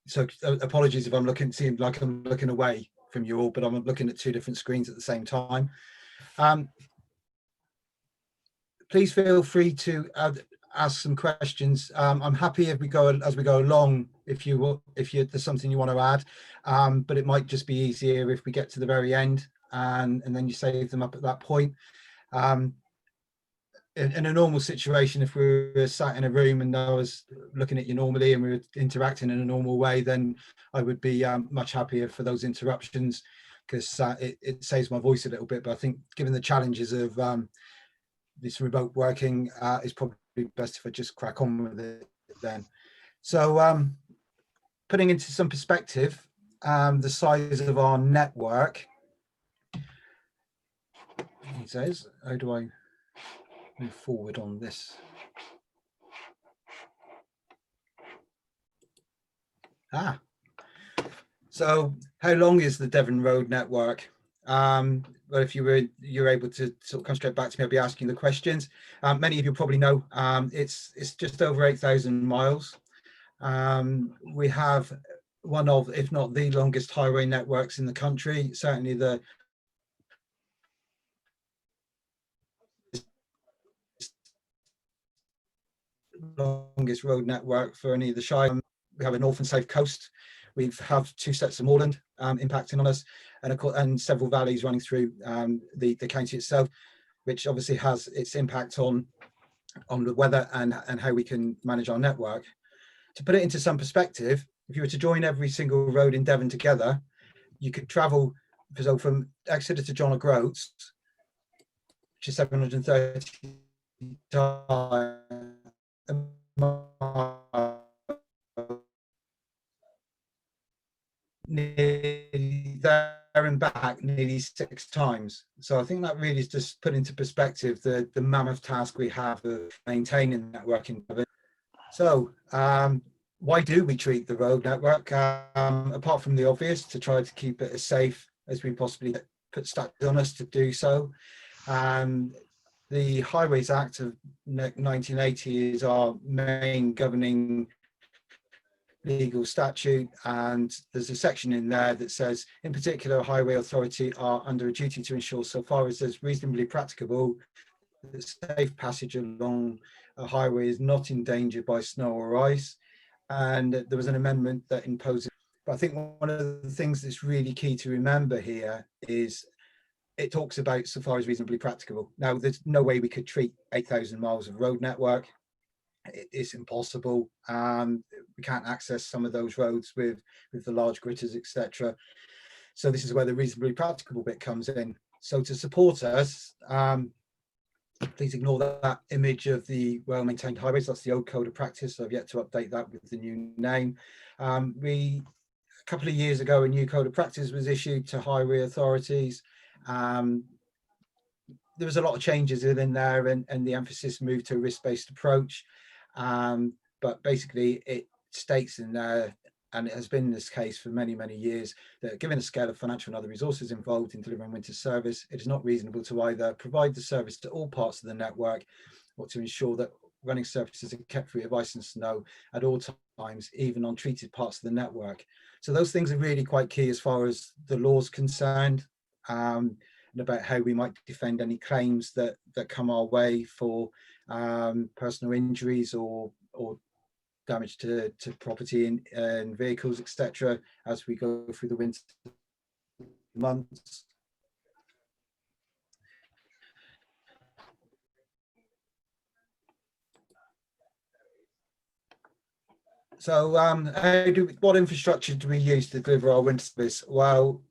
so apologies if I'm seem like I'm looking away from you all, but I'm looking at two different screens at the same time. Please feel free to ask some questions. I'm happy if we go along, if there's something you want to add, but it might just be easier if we get to the very end and then you save them up at that point. In a normal situation, if we were sat in a room and I was looking at you normally and we were interacting in a normal way, then I would be much happier for those interruptions, because it saves my voice a little bit. But I think given the challenges of this remote working, it's probably best if I just crack on with it then. So putting into some perspective, the size of our network, he says, how do I move forward on this? So how long is the Devon Road network? But if you're able to sort of come straight back to me, I'll be asking the questions. Many of you probably know it's just over 8,000 miles. We have one of, if not the longest highway networks in the country, certainly the longest road network for any of the Shire. We have a north and south coast. We have two sets of moorland impacting on us, and several valleys running through the county itself, which obviously has its impact on the weather and how we can manage our network. To put it into some perspective, if you were to join every single road in Devon together, you could travel from Exeter to John O'Groats, which is 730 nearly there and back nearly 6 times. So I think that really is just put into perspective the mammoth task we have of maintaining the network in Devon. So why do we treat the road network? Apart from the obvious, to try to keep it as safe as we possibly put stats on us to do so. The Highways Act of 1980 is our main governing legal statute, and there's a section in there that says, in particular, highway authority are under a duty to ensure, so far as is reasonably practicable, that safe passage along a highway is not endangered by snow or ice. And there was an amendment that imposes, but I think one of the things that's really key to remember here is it talks about so far as reasonably practicable. Now, there's no way we could treat 8,000 miles of road network. It's impossible. We can't access some of those roads with the large gritters, etc. So this is where the reasonably practicable bit comes in. So to support us, please ignore that image of the well-maintained highways. That's the old code of practice. So I've yet to update that with the new name. A couple of years ago, a new code of practice was issued to highway authorities. There was a lot of changes in there, and the emphasis moved to a risk-based approach. But basically, it states in there, and it has been this case for many, many years, that given the scale of financial and other resources involved in delivering winter service, it is not reasonable to either provide the service to all parts of the network or to ensure that running surfaces are kept free of ice and snow at all times, even on treated parts of the network. So those things are really quite key as far as the law's concerned, and about how we might defend any claims that come our way for personal injuries or damage to property and vehicles, etc., as we go through the winter months. So what infrastructure do we use to deliver our winter service? Well,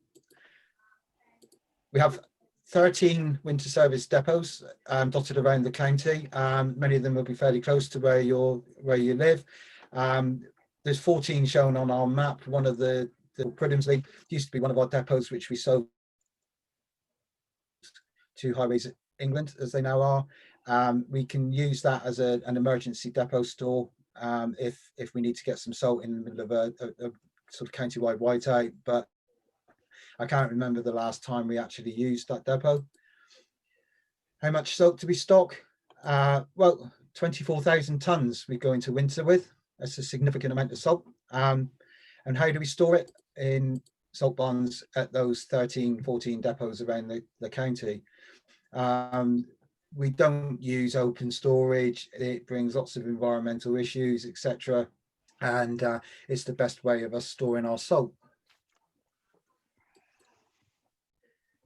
we have 13 winter service depots dotted around the county. Many of them will be fairly close to where you live. There's 14 shown on our map. One of the Pridhamsley used to be one of our depots, which we sold to Highways England, as they now are. We can use that as an emergency depot store if we need to get some salt in the middle of a sort of county-wide whiteout, but I can't remember the last time we actually used that depot. How much salt do we stock? Well, 24,000 tonnes we go into winter with. That's a significant amount of salt. And how do we store it? In salt barns at those 13, 14 depots around the county. We don't use open storage. It brings lots of environmental issues, etc. And it's the best way of us storing our salt.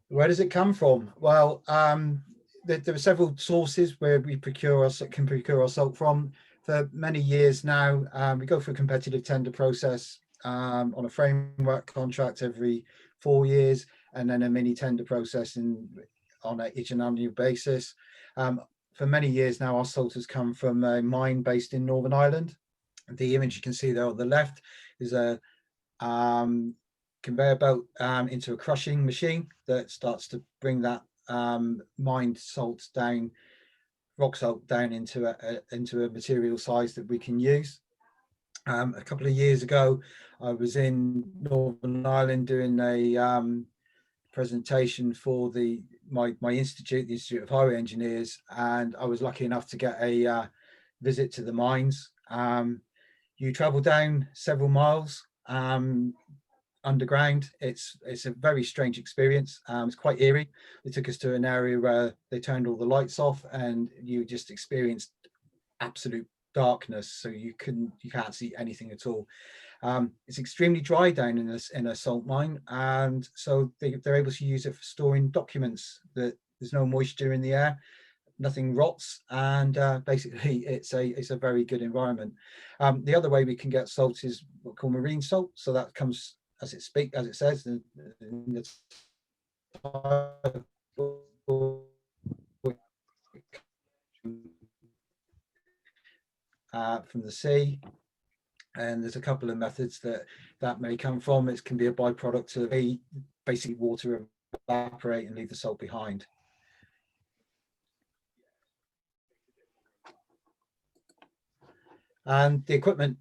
Where does it come from? Well, there are several sources where we can procure our salt from. For many years now, we go through a competitive tender process on a framework contract every 4 years, and then a mini tender process on each and annual basis. For many years now, our salt has come from a mine based in Northern Ireland. The image you can see there on the left is a conveyor belt into a crushing machine that starts to bring that mined salt down, rock salt down into a material size that we can use. A couple of years ago, I was in Northern Ireland doing a presentation for my institute, the Institute of Highway Engineers, and I was lucky enough to get a visit to the mines. You travel down several miles underground. It's a very strange experience. It's quite eerie. They took us to an area where they turned all the lights off, and you just experienced absolute darkness, so you can't see anything at all. It's extremely dry down in a salt mine, and so they're able to use it for storing documents. That there's no moisture in the air, nothing rots, and basically it's a very good environment. The other way we can get salt is what we call marine salt. So that comes, as it says in the from the sea, and there's a couple of methods that may come from. It can be a byproduct of basically water evaporate and leave the salt behind. And the equipment,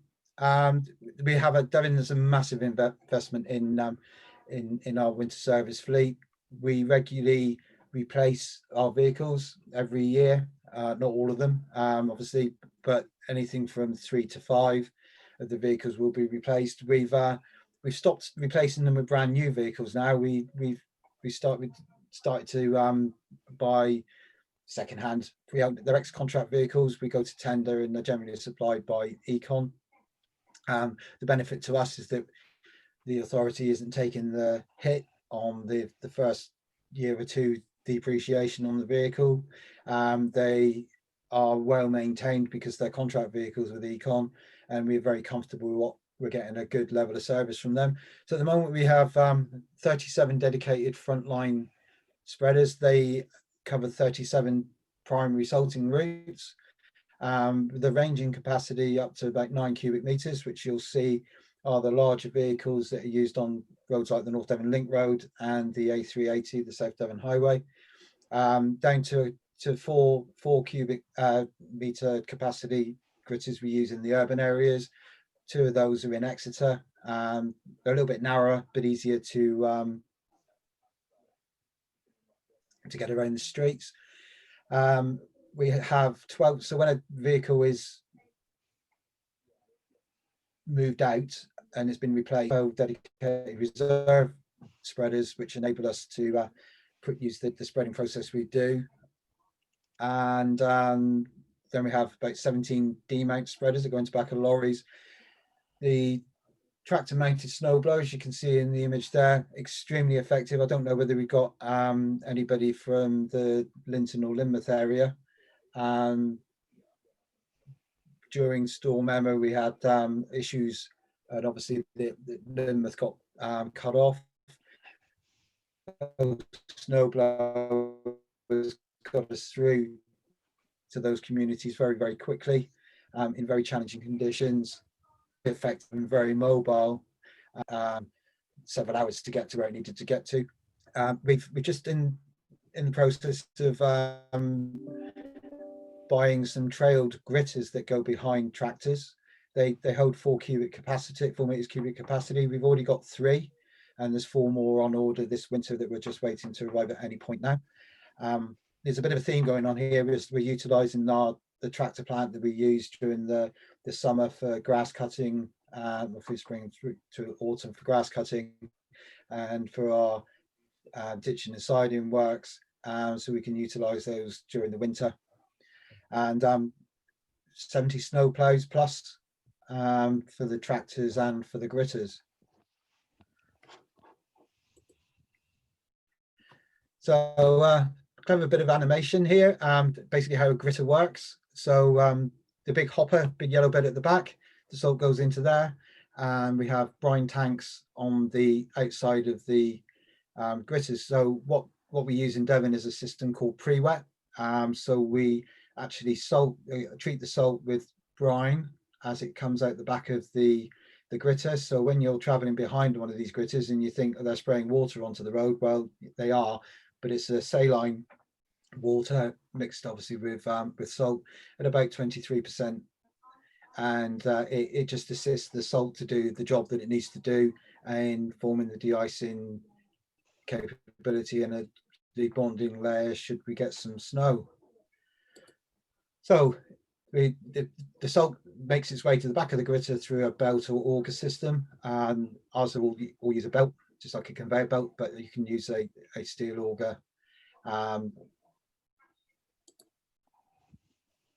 we have Devon has a massive investment in our winter service fleet. We regularly replace our vehicles every year, not all of them, obviously, but anything from 3 to 5 of the vehicles will be replaced. We've stopped replacing them with brand new vehicles now. We started to buy secondhand. They're ex-contract vehicles. We go to tender and they're generally supplied by Econ. The benefit to us is that the authority isn't taking the hit on the first year or two depreciation on the vehicle. They are well maintained because they're contract vehicles with Econ, and we're very comfortable with what we're getting, a good level of service from them. So at the moment we have 37 dedicated frontline spreaders. They cover 37 primary salting routes, the ranging capacity up to about 9 cubic meters, which you'll see are the larger vehicles that are used on roads like the North Devon Link Road and the A380, the South Devon Highway, down to 4 cubic meter capacity gritters we use in the urban areas. 2 of those are in Exeter. They're a little bit narrower, but easier to get around the streets. We have 12, so when a vehicle is moved out and it's been replaced, 12 dedicated reserve spreaders, which enable us to use the spreading process we do. And then we have about 17 D-mount spreaders that go into back of lorries. The tractor mounted snow blowers, you can see in the image there, extremely effective. I don't know whether we've got anybody from the Linton or Lynmouth area. During Storm Emma, we had issues, and obviously the Lynmouth got cut off. Snow blowers got us through to those communities very, very quickly in very challenging conditions. Effective and very mobile, several hours to get to where it needed to get to. We're just in the process of buying some trailed gritters that go behind tractors. They hold 4 meters cubic capacity. We've already got 3, and there's 4 more on order this winter that we're just waiting to arrive at any point now. There's a bit of a theme going on here. We're utilising the tractor plant that we used during the the summer for grass cutting, or through spring through to autumn for grass cutting, and for our ditching and siding works, so we can utilise those during the winter. And 70 snow ploughs plus for the tractors and for the gritters. So kind of a bit of animation here, basically how a gritter works. So the big hopper, big yellow bed at the back, the salt goes into there, and we have brine tanks on the outside of the gritters. So what we use in Devon is a system called pre-wet. So we actually treat the salt with brine as it comes out the back of the gritter. So when you're traveling behind one of these gritters and you think, oh, they're spraying water onto the road, well, they are, but it's a saline water mixed obviously with salt at about 23%, and it just assists the salt to do the job that it needs to do in forming the de-icing capability and a debonding layer should we get some snow. So the salt makes its way to the back of the gritter through a belt or auger system. Ours will use a belt, just like a conveyor belt, but you can use a steel auger.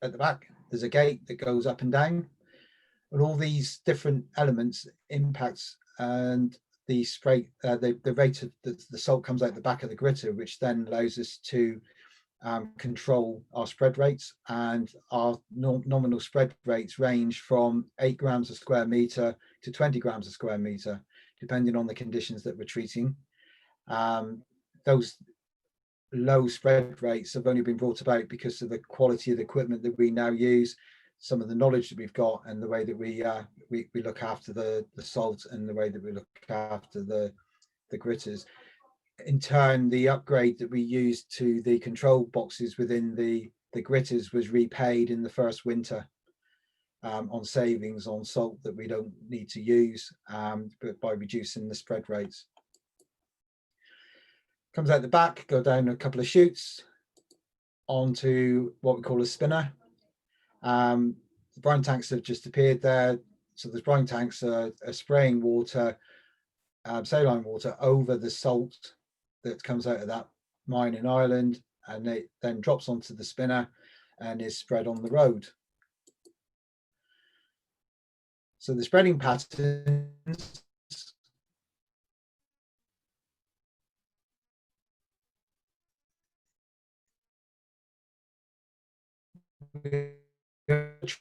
At the back, there's a gate that goes up and down, and all these different elements impacts and the spray, the rate of the salt comes out the back of the gritter, which then allows us to control our spread rates, and our nominal spread rates range from 8 grams a square metre to 20 grams a square metre, depending on the conditions that we're treating. Those low spread rates have only been brought about because of the quality of the equipment that we now use, some of the knowledge that we've got, and the way that we look after the salt, and the way that we look after the gritters. In turn, the upgrade that we used to the control boxes within the gritters was repaid in the first winter on savings on salt that we don't need to use, but by reducing the spread rates. Comes out the back, go down a couple of chutes onto what we call a spinner. The brine tanks have just appeared there. So the brine tanks are spraying water, saline water, over the salt that comes out of that mine in Ireland, and it then drops onto the spinner and is spread on the road. So the spreading patterns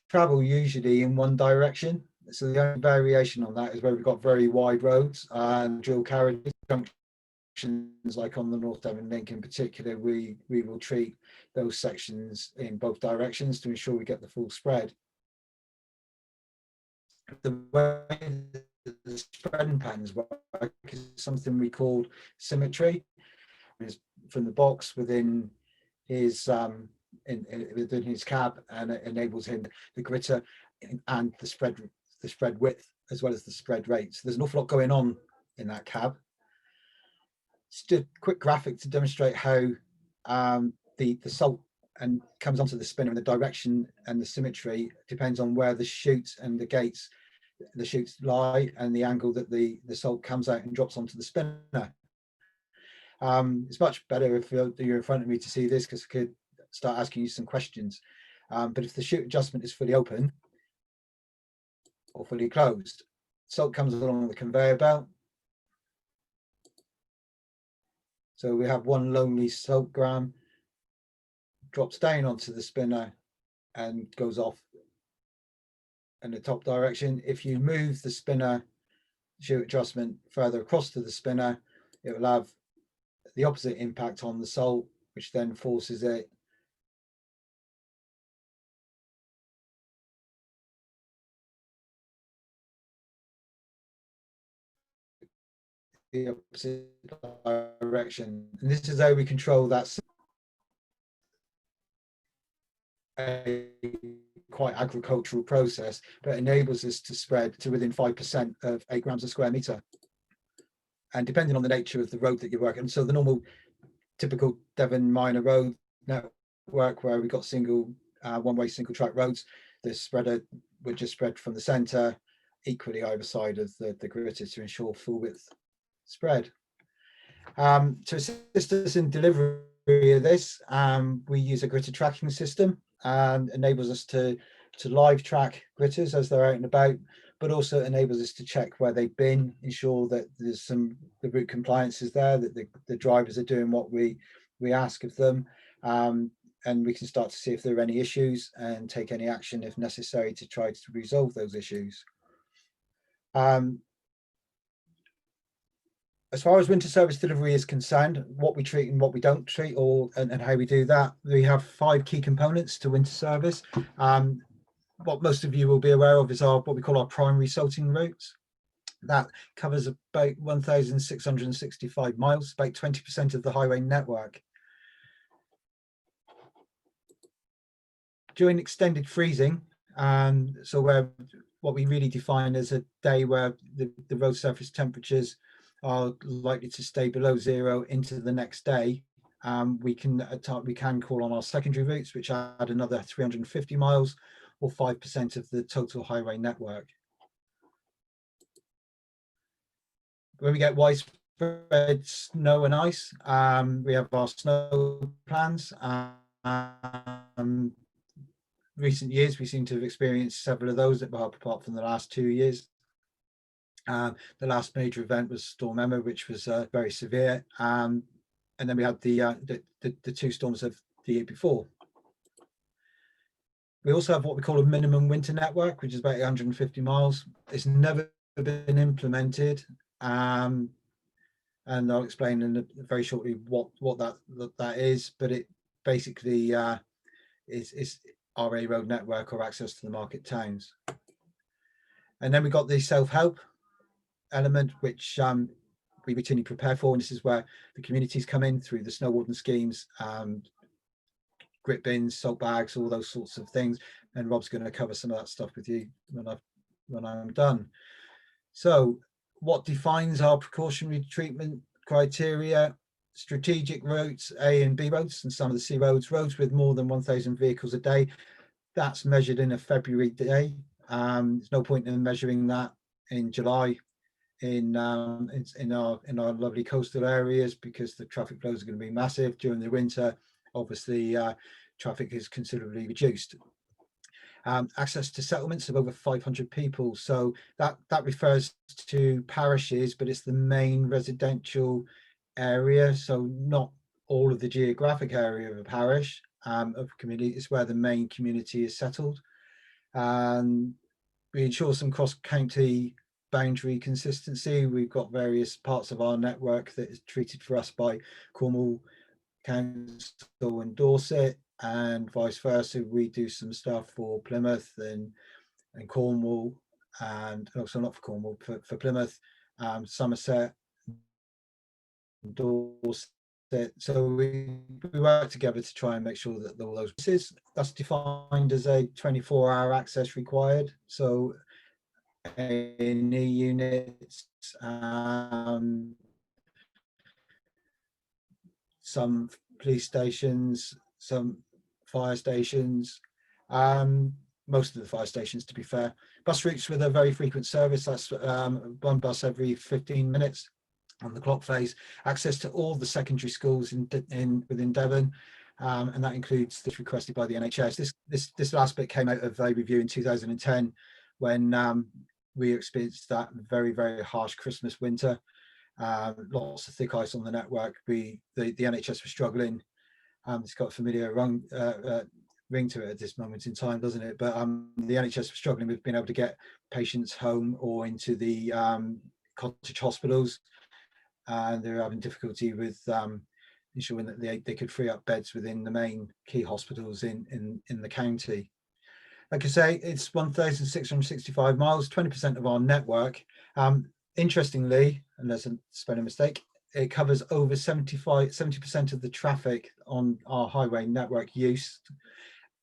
travel usually in one direction. So the only variation on that is where we've got very wide roads and dual carriage junctions, like on the North Devon Link in particular. We will treat those sections in both directions to ensure we get the full spread. The way the spreading patterns work is something we call symmetry. It's from the box within his within his cab, and it enables him the gritter and the spread width as well as the spread rate. So there's an awful lot going on in that cab. Just a quick graphic to demonstrate how the salt and comes onto the spinner, and the direction and the symmetry depends on where the chutes and the gates, the chutes lie, and the angle that the salt comes out and drops onto the spinner. It's much better if you're in front of me to see this, because I could start asking you some questions. But if the chute adjustment is fully open or fully closed, salt comes along the conveyor belt. So we have one lonely salt gram, drops down onto the spinner and goes off in the top direction. If you move the spinner chute adjustment further across to the spinner, it will have the opposite impact on the salt, which then forces it the opposite direction. And this is how we control that a quite agricultural process, but enables us to spread to within 5% of 8 grams a square metre. And depending on the nature of the road that you're working, so the normal typical Devon minor road network where we've got single one-way single track roads, the spreader would just spread from the centre equally either side of the gritters to ensure full width spread. To assist us in delivery of this, we use a gritter tracking system and enables us to live track gritters as they're out and about, but also enables us to check where they've been, ensure that there's the route compliance is there, that the drivers are doing what we ask of them, and we can start to see if there are any issues and take any action if necessary to try to resolve those issues. As far as winter service delivery is concerned, what we treat and what we don't treat, and how we do that, we have 5 key components to winter service. What most of you will be aware of is what we call our primary salting routes. That covers about 1,665 miles, about 20% of the highway network. During extended freezing, so what we really define as a day where the road surface temperatures are likely to stay below 0 into the next day, we can call on our secondary routes, which add another 350 miles, or 5% of the total highway network. When we get widespread snow and ice, we have our snow plans. Recent years, we seem to have experienced several of those, apart from the last 2 years. The last major event was Storm Emma, which was very severe, and then we had the 2 storms of the year before. We also have what we call a minimum winter network, which is about 150 miles. It's never been implemented, and I'll explain very shortly what that is. But it basically is our A road network or access to the market towns. And then we got the self-help element, which we routinely prepare for, and this is where the communities come in through the snow warden schemes, grit bins, salt bags, all those sorts of things, and Rob's going to cover some of that stuff with you when I'm done. So what defines our precautionary treatment criteria? Strategic routes, A and B roads, and some of the C roads with more than 1,000 vehicles a day. That's measured in a February day. There's no point in measuring that in July in our lovely coastal areas, because the traffic flows are going to be massive. During the winter, obviously, traffic is considerably reduced. Access to settlements of over 500 people. So that refers to parishes, but it's the main residential area. So not all of the geographic area of a parish, of community. It's where the main community is settled. We ensure some cross-county boundary consistency. We've got various parts of our network that is treated for us by Cornwall Council and Dorset, and vice versa. We do some stuff for Plymouth and Cornwall, and also not for Cornwall, for Plymouth, Somerset, Dorset. So we work together to try and make sure that all those pieces, that's defined as a 24-hour access required. So A&E units, some police stations, some fire stations, most of the fire stations, to be fair. Bus routes with a very frequent service, that's one bus every 15 minutes on the clock phase. Access to all the secondary schools within Devon, and that includes this requested by the NHS. This last bit came out of a review in 2010 when we experienced that very, very harsh Christmas winter. Lots of thick ice on the network. The NHS was struggling. It's got a familiar ring to it at this moment in time, doesn't it? But the NHS was struggling with being able to get patients home or into the cottage hospitals, and they were having difficulty with ensuring that they could free up beds within the main key hospitals in the county. Like I say, it's 1,665 miles, 20% of our network. Interestingly, unless I'm spelling mistake, it covers over 70% of the traffic on our highway network use,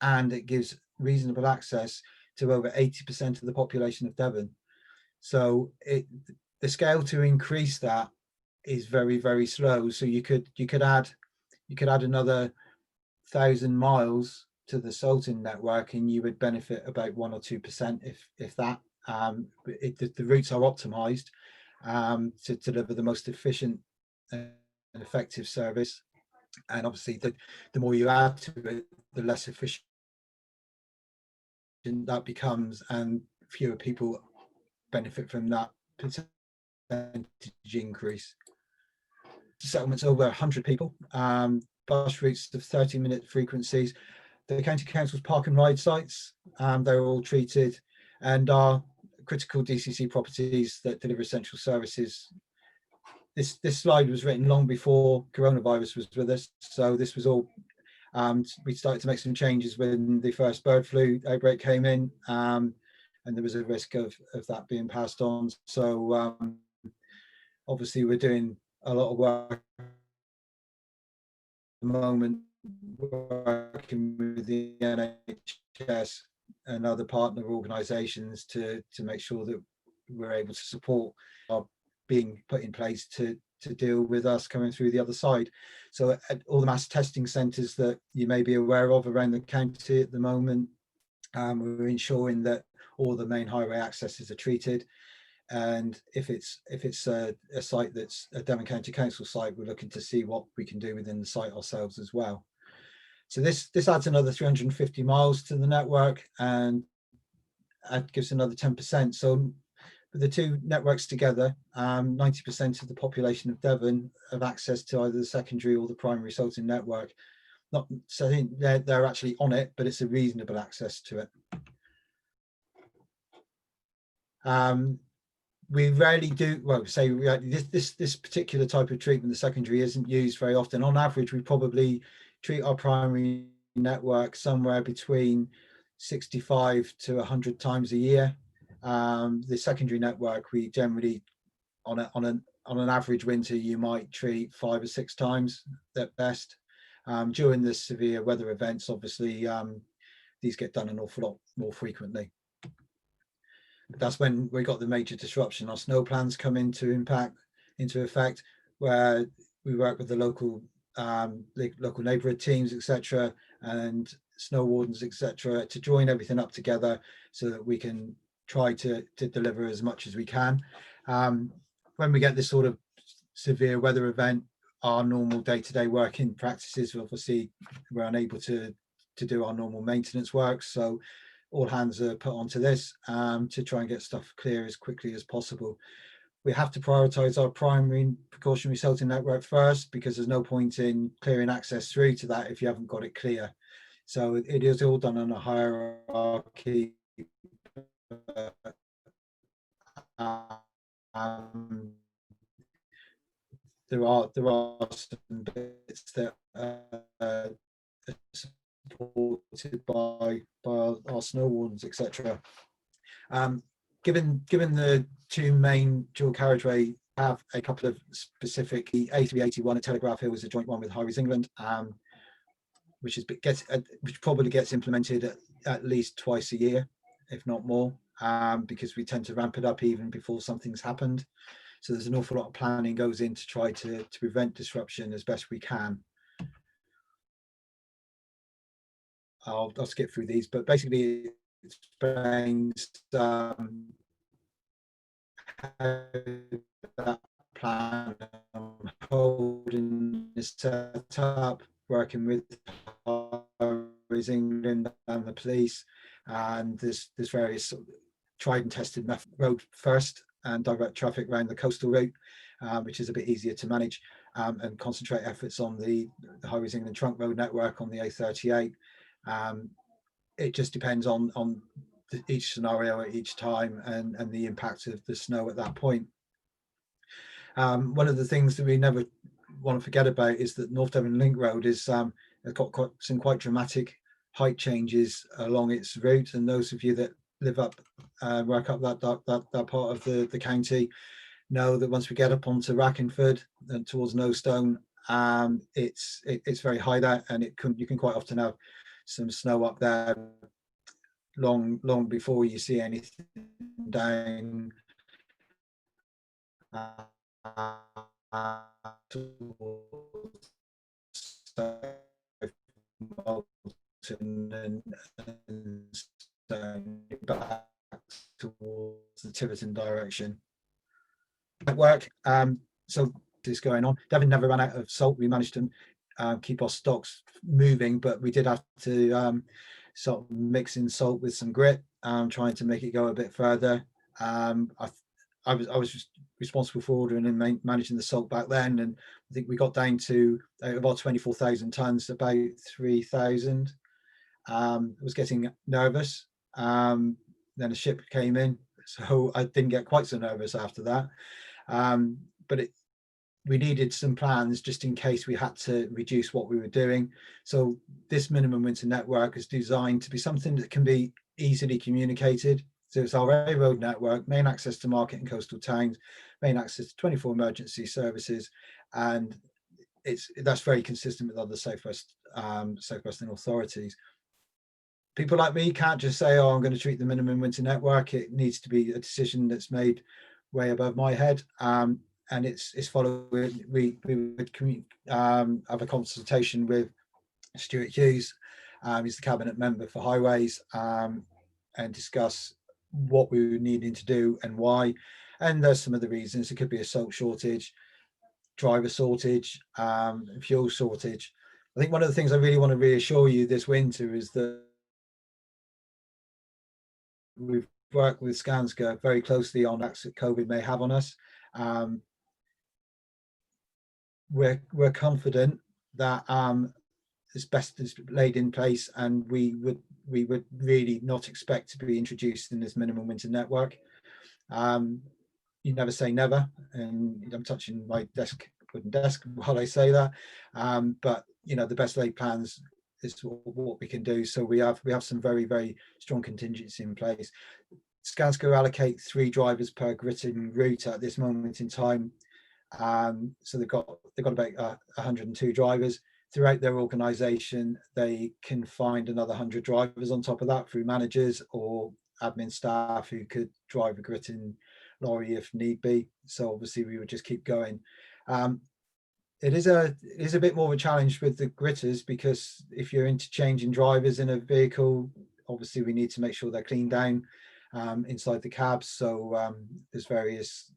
and it gives reasonable access to over 80% of the population of Devon. So the scale to increase that is very, very slow. So you could add another 1,000 miles to the Sultan network, and you would benefit about 1 or 2%, if that. The routes are optimized to deliver the most efficient and effective service, and obviously the more you add to it, the less efficient that becomes, and fewer people benefit from that percentage increase. Settlements over 100 people, bus routes of 30-minute frequencies. The county council's park and ride sites, they're all treated, and are critical DCC properties that deliver essential services. This slide was written long before coronavirus was with us, so this was all. We started to make some changes when the first bird flu outbreak came in, and there was a risk of that being passed on. So obviously we're doing a lot of work at the moment, working with the NHS and other partner organisations to make sure that we're able to support our being put in place to deal with us coming through the other side. So at all the mass testing centres that you may be aware of around the county at the moment, we're ensuring that all the main highway accesses are treated. And if it's a site that's a Devon County Council site, we're looking to see what we can do within the site ourselves as well. So this adds another 350 miles to the network, and that gives another 10%. So with the two networks together, 90% of the population of Devon have access to either the secondary or the primary Sultan network. Not so they're actually on it, but it's a reasonable access to it. We rarely do, well, say this particular type of treatment, the secondary, isn't used very often. On average, we probably treat our primary network somewhere between 65 to 100 times a year. The secondary network, we generally, on an average winter, you might treat 5 or 6 times at best. During the severe weather events, obviously, these get done an awful lot more frequently. That's when we got the major disruption. Our snow plans come into effect, where we work with the local neighbourhood teams, etc., and snow wardens, etc., to join everything up together so that we can try to deliver as much as we can. When we get this sort of severe weather event, our normal day-to-day working practices, obviously we're unable to do our normal maintenance work, so all hands are put onto this to try and get stuff clear as quickly as possible. We have to prioritise our primary precautionary Sultan network first, because there's no point in clearing access through to that if you haven't got it clear. So it is all done on a hierarchy. There are some bits that are supported by our snow wardens, etc. Given the two main dual carriageway have a couple of specific, the A381 at Telegraph Hill is a joint one with Highways England, which probably gets implemented at least twice a year, if not more, because we tend to ramp it up even before something's happened. So there's an awful lot of planning goes in to try to prevent disruption as best we can. I'll skip through these, but basically it explains how that plan holding is set up, working with Highways England and the police, and there's various tried and tested method: road first and direct traffic around the coastal route, which is a bit easier to manage, and concentrate efforts on the Highways England trunk road network on the A38. It just depends on each scenario at each time and the impact of the snow at that point. One of the things that we never want to forget about is that North Devon Link Road has got some quite dramatic height changes along its route, and those of you that live up, work up that part of the county know that once we get up onto Rackenford and towards Knowstone, it's very high there, and you can quite often have some snow up there long before you see anything down and back towards the Tiverton direction. Network. So this going on. Devon never ran out of salt. We managed to keep our stocks moving, but we did have to sort of mix in salt with some grit, trying to make it go a bit further. I was just responsible for ordering and managing the salt back then, and I think we got down to about 24,000 tons, about 3,000. I was getting nervous. Then a ship came in, so I didn't get quite so nervous after that. But we needed some plans just in case we had to reduce what we were doing. So this minimum winter network is designed to be something that can be easily communicated. So it's our A road network, main access to market and coastal towns, main access to 24 emergency services, and that's very consistent with other Southwestern authorities. People like me can't just say, "Oh, I'm going to treat the minimum winter network." It needs to be a decision that's made way above my head, and it's following. We would have a consultation with Stuart Hughes. He's the cabinet member for highways, and discuss what we were needing to do and why. And there's some of the reasons. It could be a salt shortage, driver shortage, fuel shortage. I think one of the things I really want to reassure you this winter is that we've worked with Skanska very closely on acts that COVID may have on us. We're confident that as best as laid in place, and we would really not expect to be introduced in this minimum winter network. You never say never, and I'm touching my wooden desk while I say that. But you know, the best laid plans is what we can do. So we have some very, very strong contingency in place. Skanska allocate 3 drivers per gritting route at this moment in time. So they've got about 102 drivers throughout their organisation. They can find another 100 drivers on top of that through managers or admin staff who could drive a gritting lorry if need be. So obviously we would just keep going. It is a bit more of a challenge with the gritters, because if you're interchanging drivers in a vehicle, obviously we need to make sure they're cleaned down inside the cabs. So there's various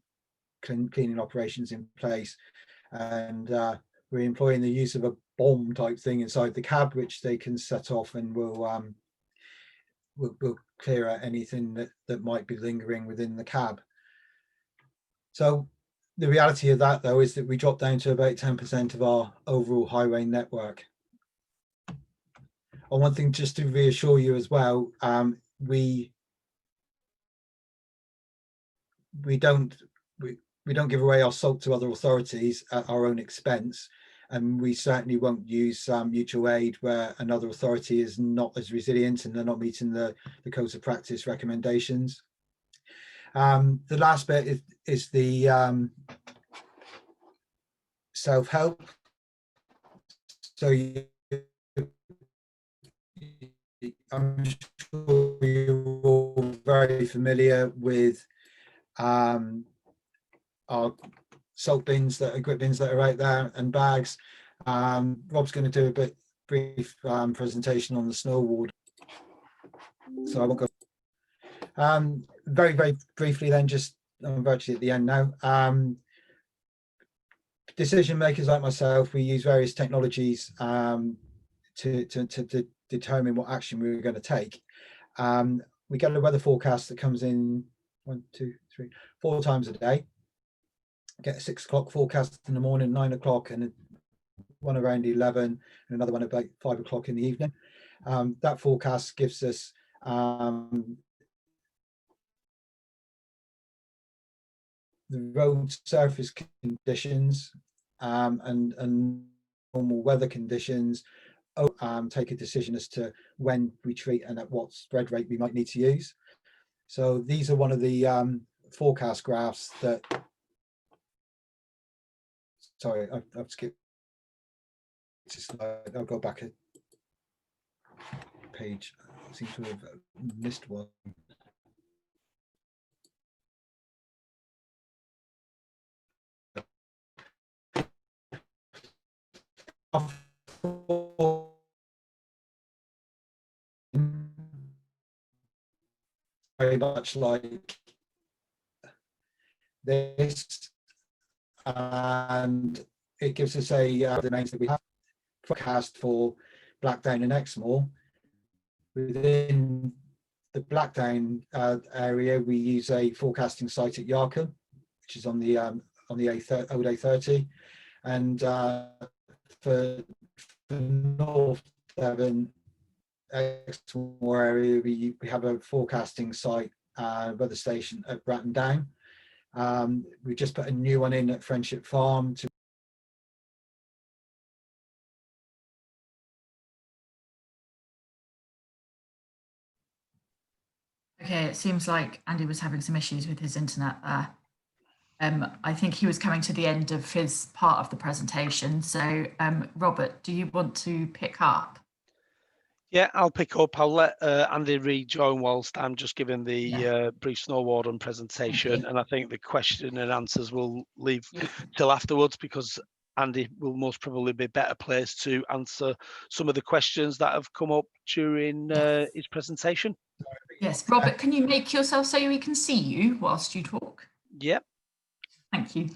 cleaning operations in place, and we're employing the use of a bomb type thing inside the cab, which they can set off, and will clear out anything that might be lingering within the cab. So the reality of that, though, is that we dropped down to about 10% of our overall highway network. And one thing just to reassure you as well, we don't give away our salt to other authorities at our own expense, and we certainly won't use mutual aid where another authority is not as resilient and they're not meeting the codes of practice recommendations. The last bit is the self-help. So I'm sure you're all very familiar with our salt bins, grit bins that are out there, and bags. Rob's going to do a brief presentation on the snow ward, so I won't go. Very, very briefly then, just I'm virtually at the end now. Decision makers like myself, we use various technologies to determine what action we were going to take. We get a weather forecast that comes in 1, 2, 3, 4 times a day. Get a 6 o'clock forecast in the morning, 9 o'clock, and one around 11, and another one about 5 o'clock in the evening. That forecast gives us the road surface conditions and normal weather conditions. Take a decision as to when we treat and at what spread rate we might need to use. So these are one of the forecast graphs that, sorry, I've skipped this slide. I'll go back a page. I seem to have missed one. very much like this, and it gives us the domains that we have forecast for Blackdown and Exmoor. Within the Blackdown area, we use a forecasting site at Yarcombe, which is on the old A30, and for North Devon, Exmoor area, we have a forecasting site weather station at Bratton Down. We just put a new one in at Friendship Farm to Okay, it seems like Andy was having some issues with his internet there. I think he was coming to the end of his part of the presentation. So, Robert, do you want to pick up? Yeah, I'll pick up. I'll let Andy rejoin whilst I'm just giving the brief snow warden presentation. And I think the question and answers will leave till afterwards, because Andy will most probably be better placed to answer some of the questions that have come up during his presentation. Yes, Robert, can you make yourself so we can see you whilst you talk? Yep. Thank you.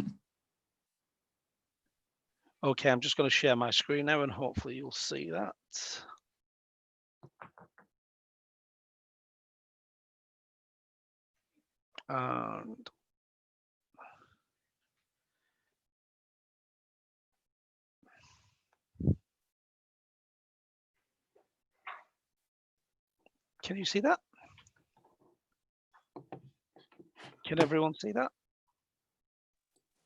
Okay, I'm just going to share my screen now and hopefully you'll see that. And can you see that? Can everyone see that?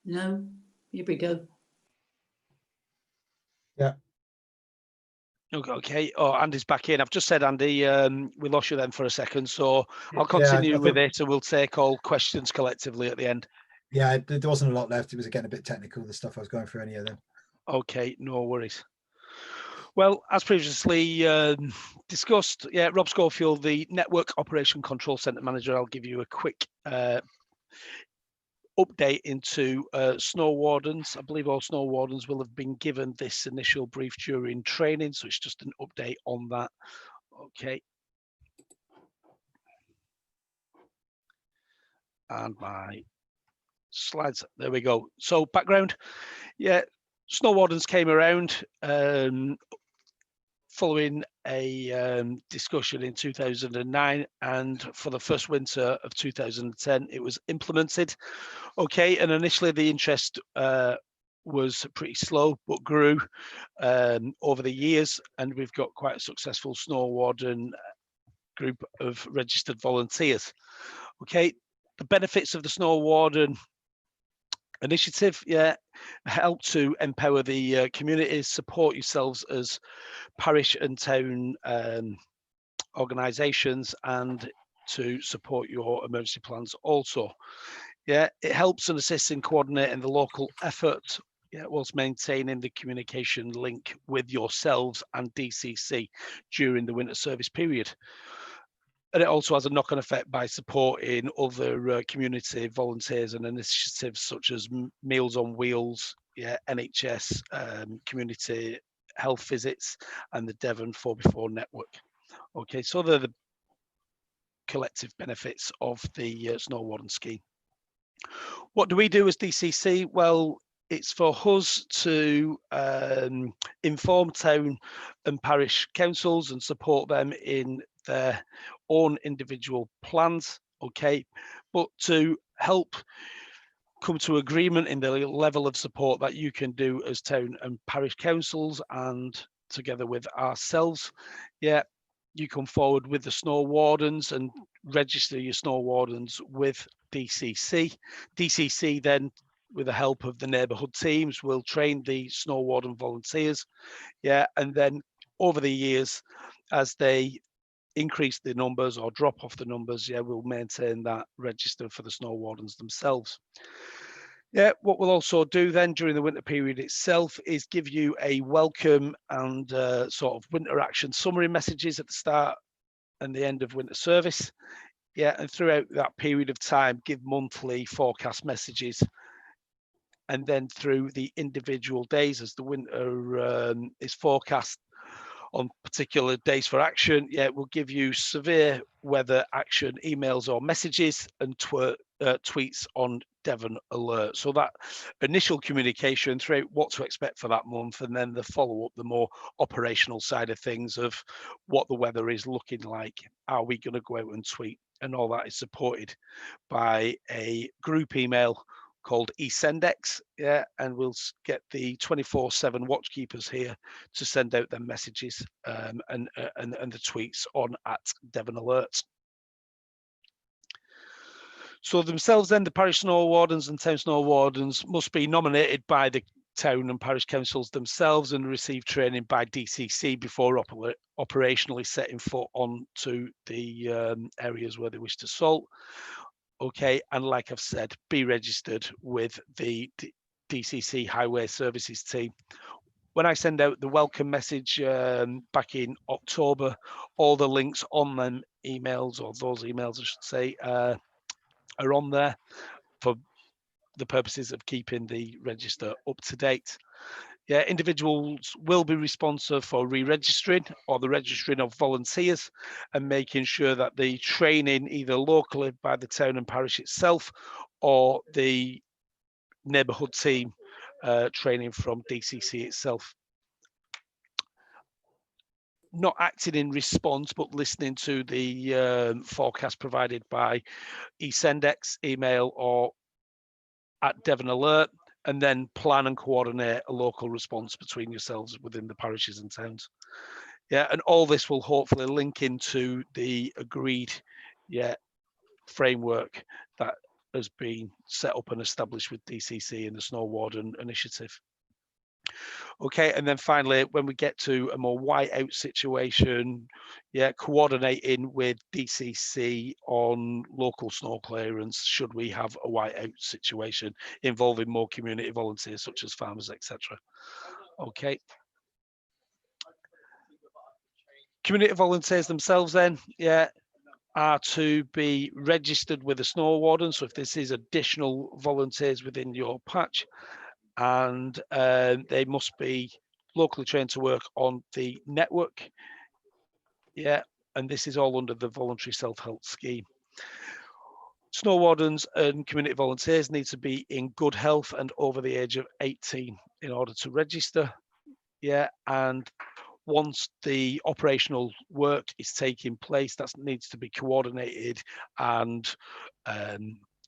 No, here we go. Yeah. Okay. Oh, Andy's back in. I've just said, Andy, we lost you then for a second, so I'll continue with it, and we'll take all questions collectively at the end. Yeah, there wasn't a lot left. It was getting a bit technical, the stuff I was going through any of them. Okay, no worries. Well, as previously discussed, Rob Schofield, the Network Operation Control Centre Manager. I'll give you a quick update into snow wardens. I believe all snow wardens will have been given this initial brief during training, so it's just an update on that. Okay. And my slides, there we go. So background, snow wardens came around following a discussion in 2009, and for the first winter of 2010 it was implemented. Okay, and initially the interest was pretty slow but grew over the years, and we've got quite a successful snow warden group of registered volunteers. Okay, the benefits of the snow warden initiative, help to empower the communities, support yourselves as parish and town organisations, and to support your emergency plans also. It helps and assists in coordinating the local effort, whilst maintaining the communication link with yourselves and DCC during the winter service period. And it also has a knock-on effect by supporting other community volunteers and initiatives such as Meals on Wheels, NHS, community health visits, and the Devon 4x4 network. Okay, so they're the collective benefits of the Snow Warden scheme. What do we do as DCC? Well, it's for us to inform town and parish councils and support them in their own individual plans, okay, but to help come to agreement in the level of support that you can do as town and parish councils, and together with ourselves, you come forward with the snow wardens and register your snow wardens with DCC. DCC then, with the help of the neighbourhood teams, will train the snow warden volunteers, and then over the years, as they increase the numbers or drop off the numbers, we'll maintain that register for the snow wardens themselves. What we'll also do then during the winter period itself is give you a welcome and sort of winter action summary messages at the start and the end of winter service. And throughout that period of time, give monthly forecast messages. And then through the individual days as the winter is forecast, on particular days for action. Yeah, it will give you severe weather action emails or messages and tweets on Devon Alert. So that initial communication through what to expect for that month, and then the follow-up, the more operational side of things of what the weather is looking like. Are we going to go out and tweet? And all that is supported by a group email called eSendX, yeah, and we'll get the 24/7 watchkeepers here to send out their messages and the tweets on at Devon Alert. So themselves then, the parish snow wardens and town snow wardens must be nominated by the town and parish councils themselves and receive training by DCC before operationally setting foot onto the areas where they wish to salt. Okay, and like I've said, be registered with the DCC Highway Services team. When I send out the welcome message back in October, all the links on them emails, or those emails I should say, are on there for the purposes of keeping the register up to date. Yeah, individuals will be responsible for re-registering or the registering of volunteers and making sure that the training either locally by the town and parish itself or the neighbourhood team training from DCC itself. Not acting in response, but listening to the forecast provided by eSendX email or at Devon Alert, and then plan and coordinate a local response between yourselves within the parishes and towns. Yeah, and all this will hopefully link into the agreed framework that has been set up and established with DCC and the Snow Warden Initiative. Okay, and then finally, when we get to a more whiteout situation, yeah, coordinating with DCC on local snow clearance should we have a whiteout situation involving more community volunteers such as farmers, etc. Okay. Community volunteers themselves then, yeah, are to be registered with the snow warden. So if this is additional volunteers within your patch, and they must be locally trained to work on the network. Yeah, and this is all under the voluntary self-help scheme. Snow wardens and community volunteers need to be in good health and over the age of 18 in order to register. Yeah, and once the operational work is taking place, that needs to be coordinated and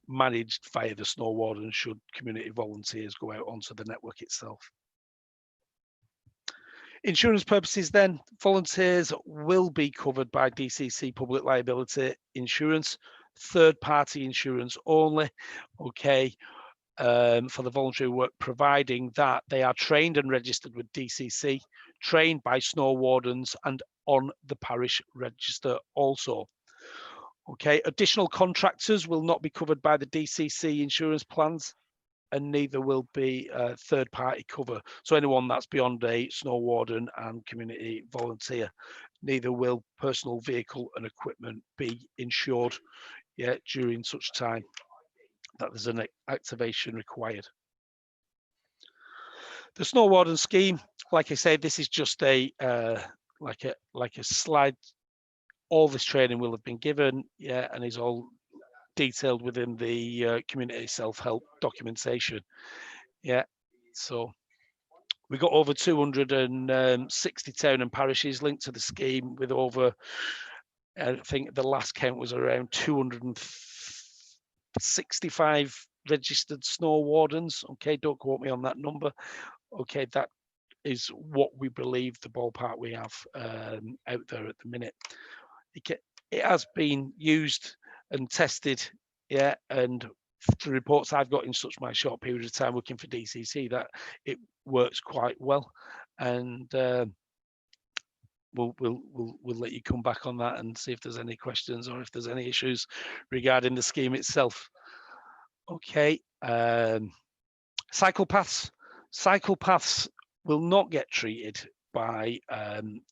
managed via the snow warden should community volunteers go out onto the network itself. Insurance purposes then, volunteers will be covered by DCC public liability insurance, third-party insurance only, okay, for the voluntary work, providing that they are trained and registered with DCC, trained by snow wardens and on the parish register also. Okay, additional contractors will not be covered by the DCC insurance plans, and neither will be third-party cover. So anyone that's beyond a snow warden and community volunteer, neither will personal vehicle and equipment be insured during such time that there's an activation required. The snow warden scheme, like I say, this is just a like a slide. All this training will have been given, yeah, and is all detailed within the community self-help documentation. Yeah, so we got over 260 town and parishes linked to the scheme, with over, I think the last count was around 265 registered snow wardens. Okay, don't quote me on that number. Okay, that is what we believe the ballpark we have out there at the minute. It has been used and tested, yeah, and the reports I've got in such my short period of time working for DCC, that it works quite well, and we'll let you come back on that and see if there's any questions or if there's any issues regarding the scheme itself. Okay, cycle paths will not get treated by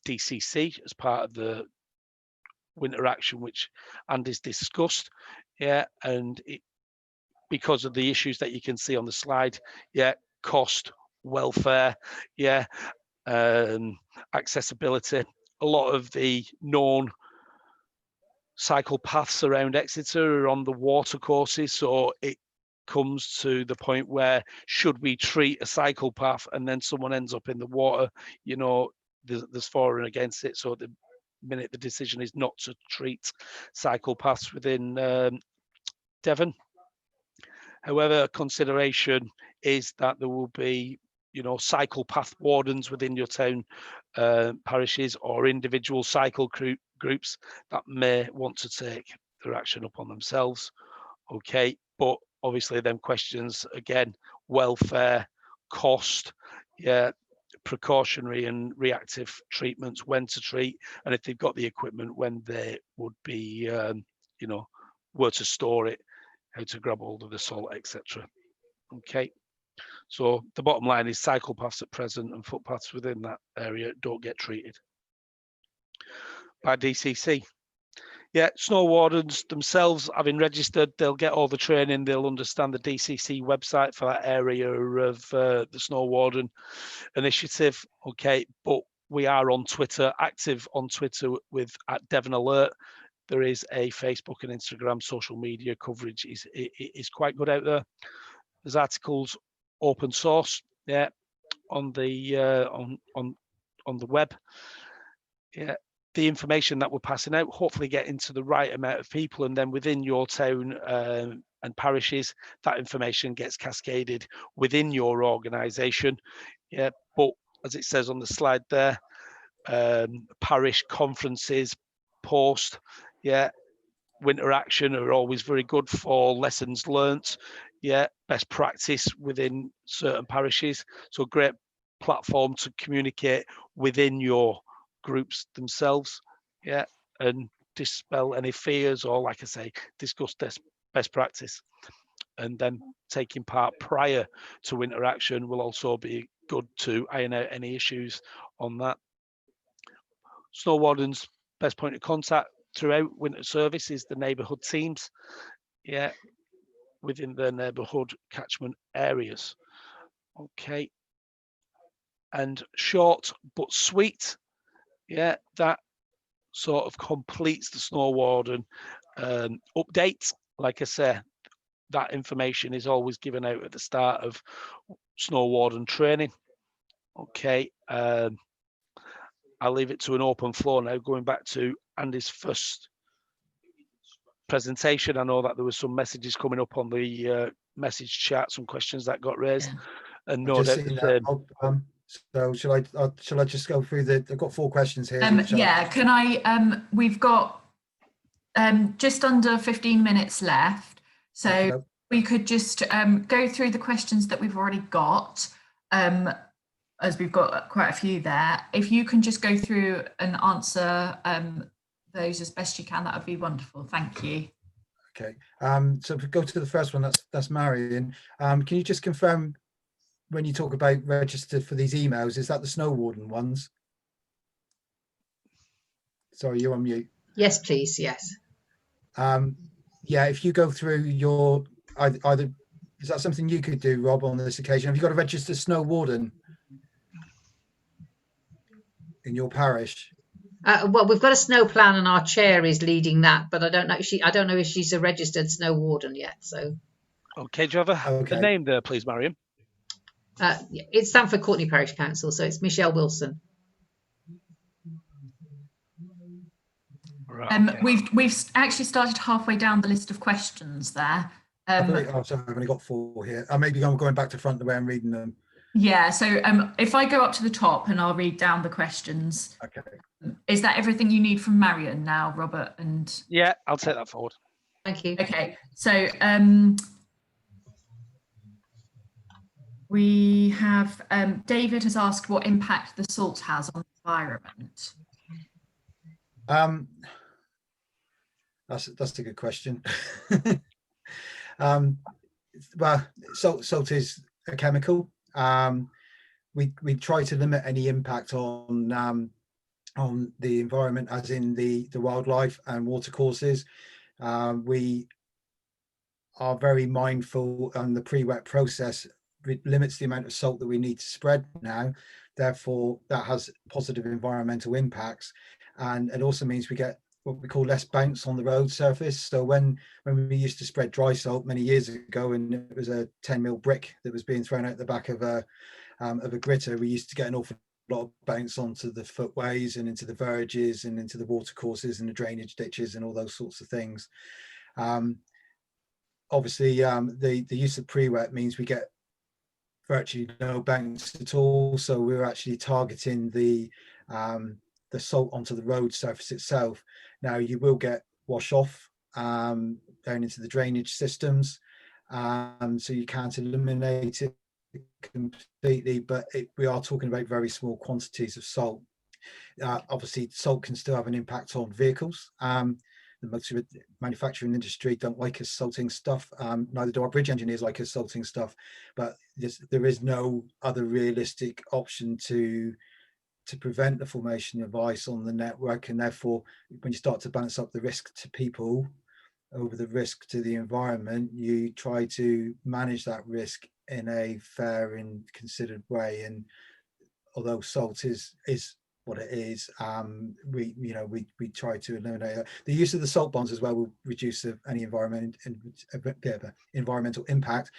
DCC as part of the winter action which Andy's discussed, yeah, and because of the issues that you can see on the slide, yeah, cost, welfare, yeah, accessibility. A lot of the known cycle paths around Exeter are on the water courses, so it comes to the point where, should we treat a cycle path and then someone ends up in the water, you know, there's for and against it. So the minute the decision is not to treat cycle paths within Devon. However, consideration is that there will be, you know, cycle path wardens within your town parishes, or individual cycle groups that may want to take their action upon themselves. Okay, but obviously them questions again: welfare, cost, yeah, precautionary and reactive treatments, when to treat, and if they've got the equipment, when they would be, you know, where to store it, how to grab hold of the salt, etc. Okay, so the bottom line is cycle paths at present and footpaths within that area don't get treated by DCC. Yeah, snow wardens themselves, having registered, they'll get all the training, they'll understand the DCC website for that area of the snow warden initiative. Okay, but we are on Twitter, active on Twitter with @Devon Alert. There is a Facebook and Instagram social media coverage is quite good out there. There's articles open source, yeah, on the on the web. Yeah, the information that we're passing out hopefully getting to the right amount of people, and then within your town and parishes, that information gets cascaded within your organisation. Yeah, but as it says on the slide there, parish conferences, post, yeah, winter action are always very good for lessons learnt, yeah, best practice within certain parishes. So great platform to communicate within your groups themselves, yeah, and dispel any fears, or like I say, discuss best practice. And then taking part prior to winter action will also be good to iron out any issues on that. Snow wardens, best point of contact throughout winter service is the neighbourhood teams, yeah, within the neighbourhood catchment areas. Okay, and short but sweet, yeah, that sort of completes the snow warden update. Like I say, that information is always given out at the start of snow warden training. Okay, I'll leave it to an open floor now, going back to Andy's first presentation. I know that there was some messages coming up on the message chat, some questions that got raised, Yeah. and no doubt the same. So shall I just go through I've got 4 questions here. Yeah, can I, we've got just under 15 minutes left, so we could just go through the questions that we've already got, as we've got quite a few there. If you can just go through and answer those as best you can, that would be wonderful. Thank you. Okay, so if we go to the first one, that's Marion. Can you just confirm, when you talk about registered for these emails, is that the snow warden ones? Sorry, you're on mute. Yes, please. Yes. Yeah, if you go through your either, is that something you could do, Rob, on this occasion? Have you got a registered snow warden in your parish? Well, we've got a snow plan, and our chair is leading that, but I don't know if she's a registered snow warden yet. So. Okay, do you have a name there, please, Marion? It's Stamford Courtenay Parish Council, so it's Michelle Wilson. Right, okay. We've actually started halfway down the list of questions there. Sorry, I've only got 4 here. Maybe I'm going back to front the way I'm reading them. Yeah, so if I go up to the top and I'll read down the questions. Okay. Is that everything you need from Marion now, Robert? And yeah, I'll take that forward. Thank you. Okay, so we have David has asked what impact the salt has on the environment. That's a good question. Well, salt is a chemical. We try to limit any impact on the environment, as in the wildlife and water courses. We are very mindful on the pre-wet process limits the amount of salt that we need to spread now. Therefore, that has positive environmental impacts, and it also means we get what we call less bounce on the road surface. So when we used to spread dry salt many years ago, and it was a 10 mil brick that was being thrown out the back of a gritter, we used to get an awful lot of bounce onto the footways and into the verges and into the watercourses and the drainage ditches and all those sorts of things. Obviously, the use of pre-wet means we get virtually no bounce at all. So we're actually targeting the salt onto the road surface itself. Now you will get wash off down into the drainage systems, so you can't eliminate it completely, but we are talking about very small quantities of salt. Obviously, salt can still have an impact on vehicles. The motor manufacturing industry don't like us salting stuff. Neither do our bridge engineers like us salting stuff. But there is no other realistic option to prevent the formation of ice on the network, and therefore, when you start to balance up the risk to people over the risk to the environment, you try to manage that risk in a fair and considered way. And although salt is what it is, we try to eliminate it. The use of the salt bonds as well will reduce any environmental impact.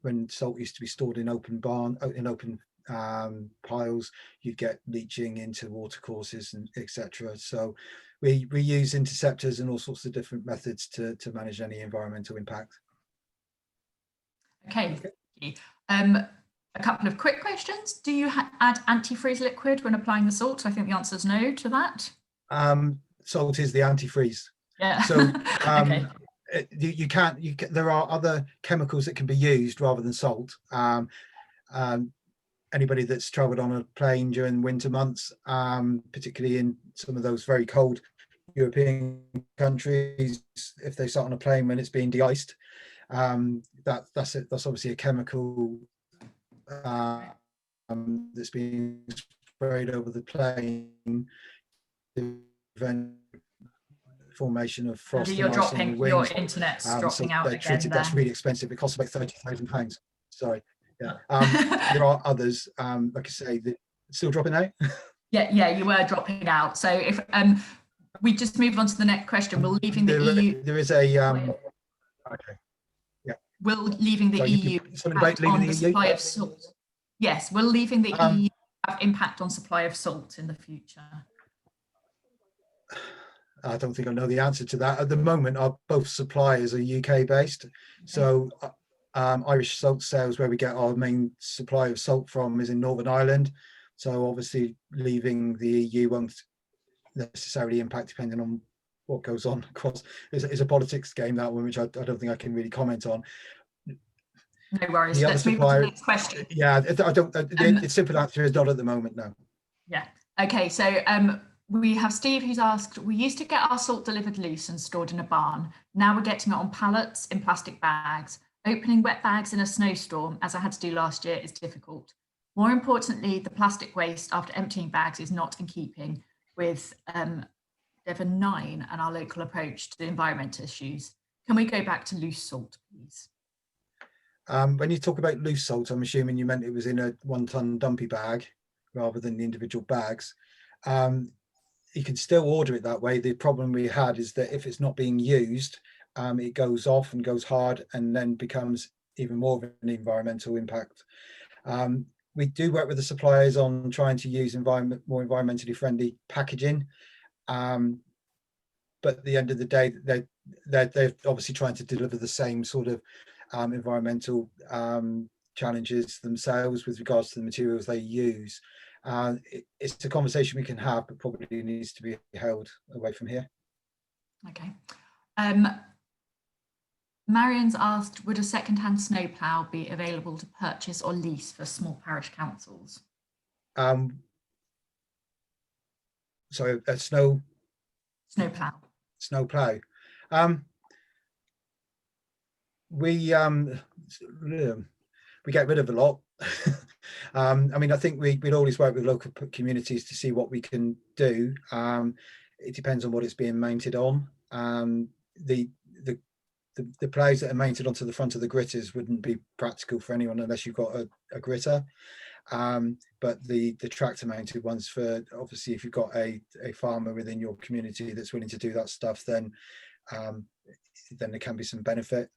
When salt used to be stored in open piles, you'd get leaching into watercourses and etc. So we use interceptors and all sorts of different methods to manage any environmental impact. Okay. A couple of quick questions. Do you add antifreeze liquid when applying the salt? I think the answer is no to that. Salt is the antifreeze. Yeah. So okay. you can't. There are other chemicals that can be used rather than salt. Anybody that's travelled on a plane during winter months, particularly in some of those very cold European countries, if they start on a plane when it's being de-iced, that's obviously a chemical that's being sprayed over the plane to prevent formation of frost. You're and ice on dropping, the your wings. internet's So dropping out they're again treated, there. that's really expensive. It costs about £30,000. Sorry. Yeah. There are others, like I say, that still dropping out. Yeah, you were dropping out. So if we just move on to the next question, will leaving the EU. There is a okay. Will leaving the So EU something about leaving on the the EU? supply of salt? Yes, will leaving the EU have impact on supply of salt in the future? I don't think I know the answer to that. At the moment, both suppliers are UK based. Okay. So Irish Salt Sales, where we get our main supply of salt from, is in Northern Ireland. So obviously leaving the EU won't necessarily impact depending on what goes on across. It's a politics game, that one, which I don't think I can really comment on. No worries. Let's move on to the next question. Yeah, I don't. The simple answer is not at the moment. No. Yeah. Okay. So we have Steve who's asked, we used to get our salt delivered loose and stored in a barn. Now we're getting it on pallets in plastic bags. Opening wet bags in a snowstorm, as I had to do last year, is difficult. More importantly, the plastic waste after emptying bags is not in keeping with Devon 9 and our local approach to the environment issues. Can we go back to loose salt, please? When you talk about loose salt, I'm assuming you meant it was in a 1-ton dumpy bag rather than the individual bags. You can still order it that way. The problem we had is that if it's not being used, it goes off and goes hard and then becomes even more of an environmental impact. We do work with the suppliers on trying to use more environmentally friendly packaging. But at the end of the day, they're obviously trying to deliver the same sort of environmental challenges themselves with regards to the materials they use. It's a conversation we can have, but probably needs to be held away from here. Okay. Marion's asked, would a second-hand snowplow be available to purchase or lease for small parish councils? So a snowplow. We get rid of a lot. I mean, I think we'd always work with local communities to see what we can do. It depends on what it's being mounted on. The the plows that are mounted onto the front of the gritters wouldn't be practical for anyone unless you've got a gritter. But the tractor mounted ones, for obviously if you've got a farmer within your community that's willing to do that stuff, then there can be some benefit.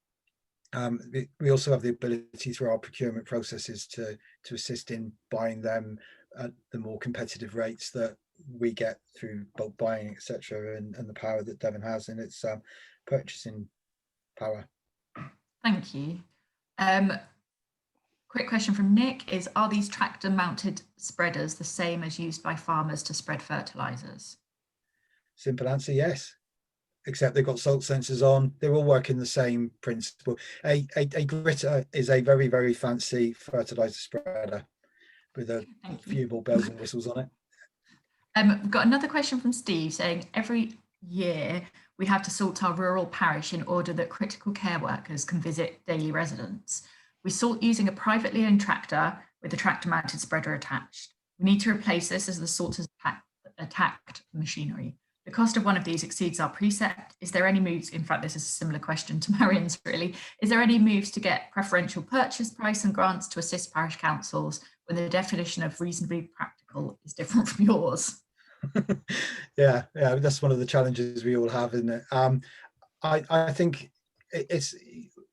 We also have the ability through our procurement processes to assist in buying them at the more competitive rates that we get through bulk buying, etc., and the power that Devon has in its purchasing power. Thank you. Quick question from Nick is, are these tractor mounted spreaders the same as used by farmers to spread fertilizers? Simple answer, yes. Except they've got salt sensors on. They're all working the same principle. A gritter is a very, very fancy fertilizer spreader with a few more bells and whistles on it. We've got another question from Steve saying, every year we have to salt our rural parish in order that critical care workers can visit daily residents. We salt using a privately owned tractor with a tractor mounted spreader attached. We need to replace this as the salt has attacked machinery. The cost of one of these exceeds our precept. Is there any moves? In fact, this is a similar question to Marian's really. Is there any moves to get preferential purchase price and grants to assist parish councils when the definition of reasonably practical is different from yours? Yeah, that's one of the challenges we all have, isn't it? I think it's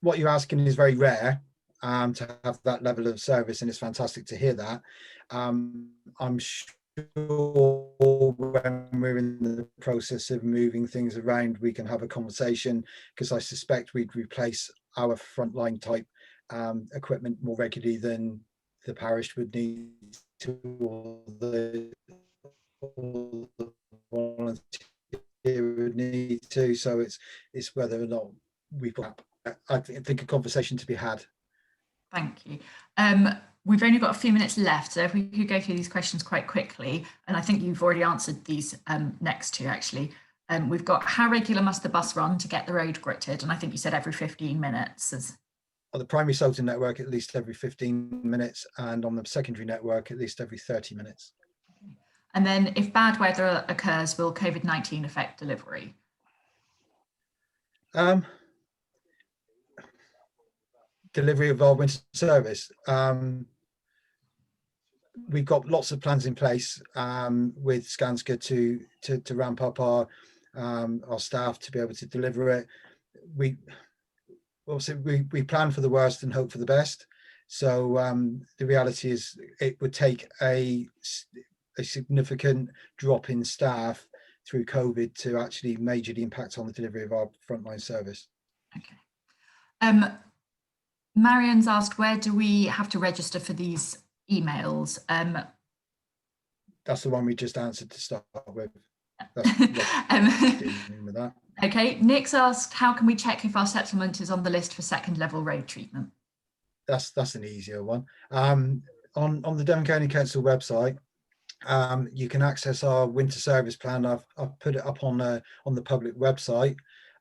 what you're asking is very rare to have that level of service, and it's fantastic to hear that. I'm sure when we're in the process of moving things around, we can have a conversation, because I suspect we'd replace our frontline type equipment more regularly than the parish would need to, or the volunteer would need to. So it's whether or not we've got, I think, a conversation to be had. Thank you. We've only got a few minutes left, so if we could go through these questions quite quickly, and I think you've already answered these next two actually. We've got, how regular must the bus run to get the road gritted? And I think you said every 15 minutes. On the primary salting network, at least every 15 minutes, and on the secondary network, at least every 30 minutes. And then if bad weather occurs, will COVID-19 affect delivery? Delivery of our winter service. We've got lots of plans in place with Skanska to ramp up our staff to be able to deliver it. We plan for the worst and hope for the best. So the reality is it would take a significant drop in staff through COVID to actually majorly impact on the delivery of our frontline service. Okay. Marian's asked, where do we have to register for these emails? That's the one we just answered to start with. With that. Okay, Nick's asked, how can we check if our settlement is on the list for second level road treatment? That's an easier one. On the Devon County Council website, you can access our winter service plan. I've put it up on the public website.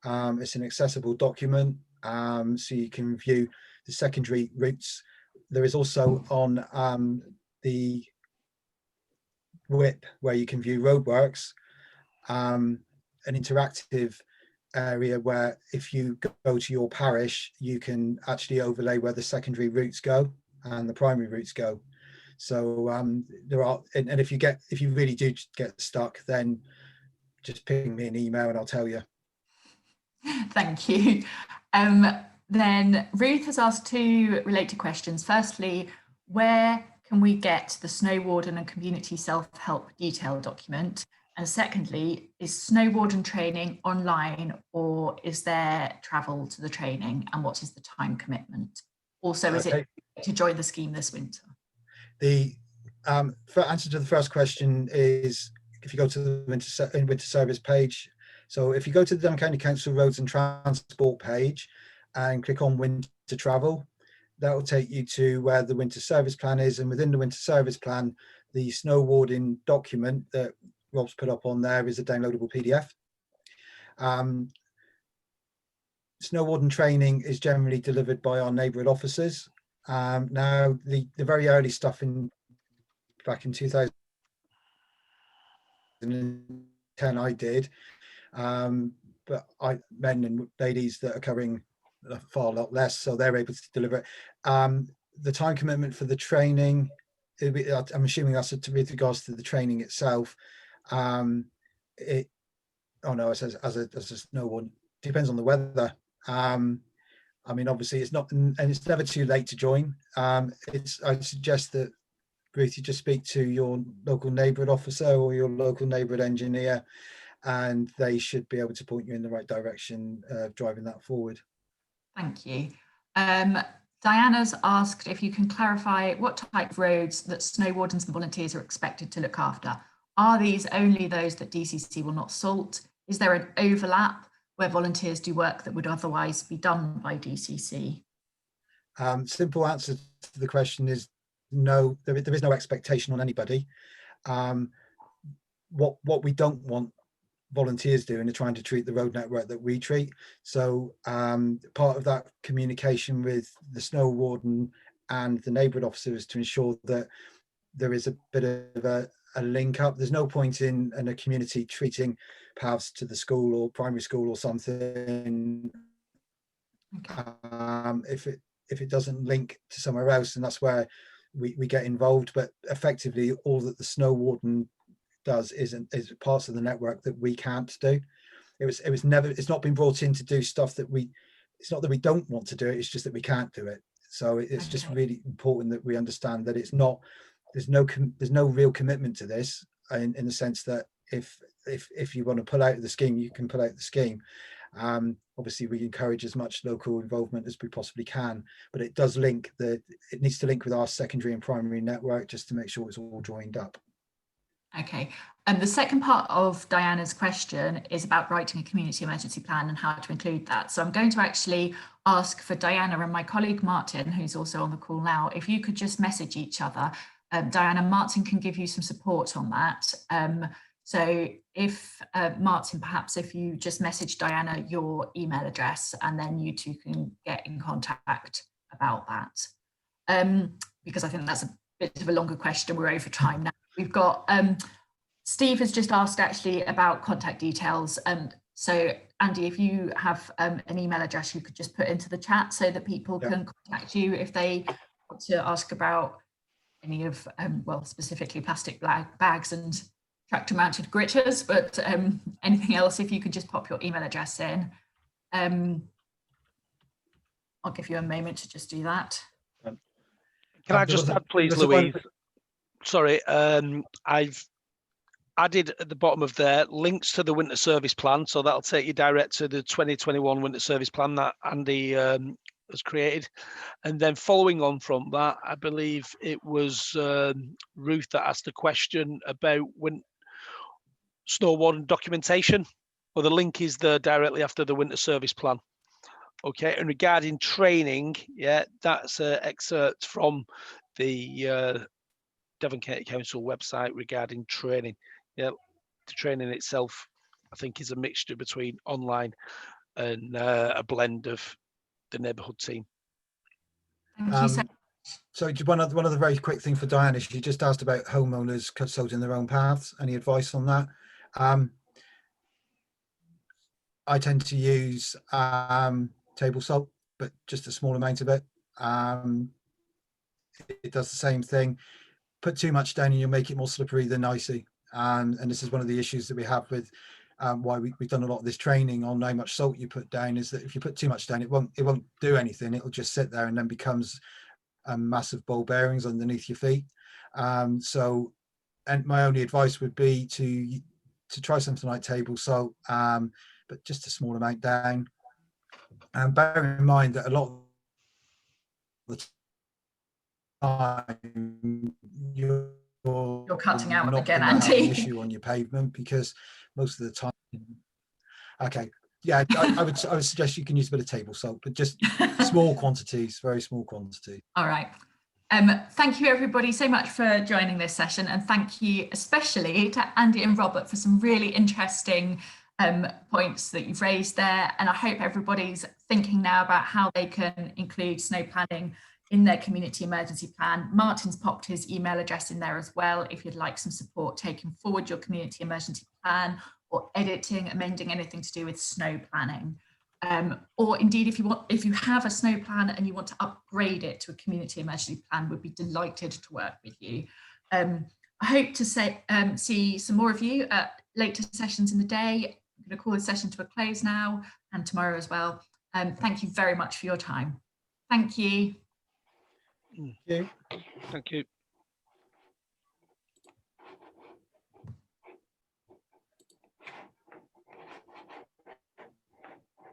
It's an accessible document, so you can view the secondary routes. There is also on the WIP, where you can view roadworks, an interactive area where if you go to your parish, you can actually overlay where the secondary routes go and the primary routes go. So there are, and if you really do get stuck, then just ping me an email and I'll tell you. Thank you. Then Ruth has asked two related questions. Firstly, where can we get the Snow Warden and Community Self-Help detail document? And secondly, is Snow Warden training online, or is there travel to the training, and what is the time commitment? Also, is it to join the scheme this winter? The answer to the first question is, if you go to the winter service page, so if you go to the Devon County Council Roads and Transport page and click on winter travel, that will take you to where the winter service plan is, and within the winter service plan, the Snow Warden document that Rob's put up on there is a downloadable PDF. Snow Warden training is generally delivered by our neighbourhood officers. Now, the very early stuff back in 2010 I did, but men and ladies that are covering a far lot less, so they're able to deliver it. The time commitment for the training, I'm assuming that's with regards to the training itself. It as a snow warden, depends on the weather. I mean, obviously it's not, and it's never too late to join. I'd suggest that, Ruth, you just speak to your local neighbourhood officer or your local neighbourhood engineer, and they should be able to point you in the right direction, driving that forward. Thank you. Diana's asked if you can clarify what type of roads that snow wardens and volunteers are expected to look after. Are these only those that DCC will not salt? Is there an overlap where volunteers do work that would otherwise be done by DCC? Simple answer to the question is no, there is no expectation on anybody. What we don't want volunteers doing are trying to treat the road network that we treat. So part of that communication with the snow warden and the neighbourhood officer is to ensure that there is a bit of a link up. There's no point in a community treating paths to the school or primary school or something if it doesn't link to somewhere else, and that's where we get involved. But effectively all that the snow warden does is parts of the network that we can't do. It's not been brought in to do stuff that it's not that we don't want to do it, it's just that we can't do it. So it's just really important that we understand that there's no real commitment to this, in the sense that if you want to pull out of the scheme, you can pull out the scheme. Obviously we encourage as much local involvement as we possibly can, but it needs to link with our secondary and primary network just to make sure it's all joined up. Okay, and the second part of Diana's question is about writing a community emergency plan and how to include that. So I'm going to actually ask for Diana and my colleague Martin, who's also on the call now, if you could just message each other. Diana, Martin can give you some support on that. So if Martin, perhaps if you just message Diana your email address, and then you two can get in contact about that. Because I think that's a bit of a longer question. We're over time now. We've got, Steve has just asked actually about contact details. So Andy, if you have an email address, you could just put into the chat so that people can contact you if they want to ask about any of, well, specifically plastic bags and tractor mounted gritters, but anything else, if you could just pop your email address in. I'll give you a moment to just do that. Can I just add, please, Louise? Sorry, I've added at the bottom of there links to the Winter Service Plan, so that'll take you direct to the 2021 Winter Service Plan that Andy has created. And then following on from that, I believe it was Ruth that asked a question about snow warden documentation. Well, the link is there directly after the Winter Service Plan. Okay, and regarding training, yeah, that's an excerpt from the Devon County Council website regarding training. Yeah, the training itself, I think, is a mixture between online and a blend of the neighbourhood team. Thank you. So one other very quick thing for Diana, she just asked about homeowners salting their own paths. Any advice on that? I tend to use table salt, but just a small amount of it. It does the same thing. Put too much down and you'll make it more slippery than icy. And this is one of the issues that we have with why we've done a lot of this training on how much salt you put down, is that if you put too much down, it won't do anything. It'll just sit there and then becomes massive ball bearings underneath your feet. And my only advice would be to try something like table salt, but just a small amount down. And bear in mind that a lot of the time you're cutting out not again, gonna have Andy. an issue on your pavement, because most of the time. Okay, yeah, I would suggest you can use a bit of table salt, but just small quantities, very small quantity. All right. Thank you everybody so much for joining this session, and thank you especially to Andy and Robert for some really interesting points that you've raised there. And I hope everybody's thinking now about how they can include snow planning in their community emergency plan. Martin's popped his email address in there as well if you'd like some support taking forward your community emergency plan or editing, amending anything to do with snow planning. or indeed if you have a snow plan and you want to upgrade it to a community emergency plan, we'd be delighted to work with you. I hope to see some more of you at later sessions in the day. I'm going to call the session to a close now, and tomorrow as well. Thank you very much for your time. Thank you. Thank you. Thank you.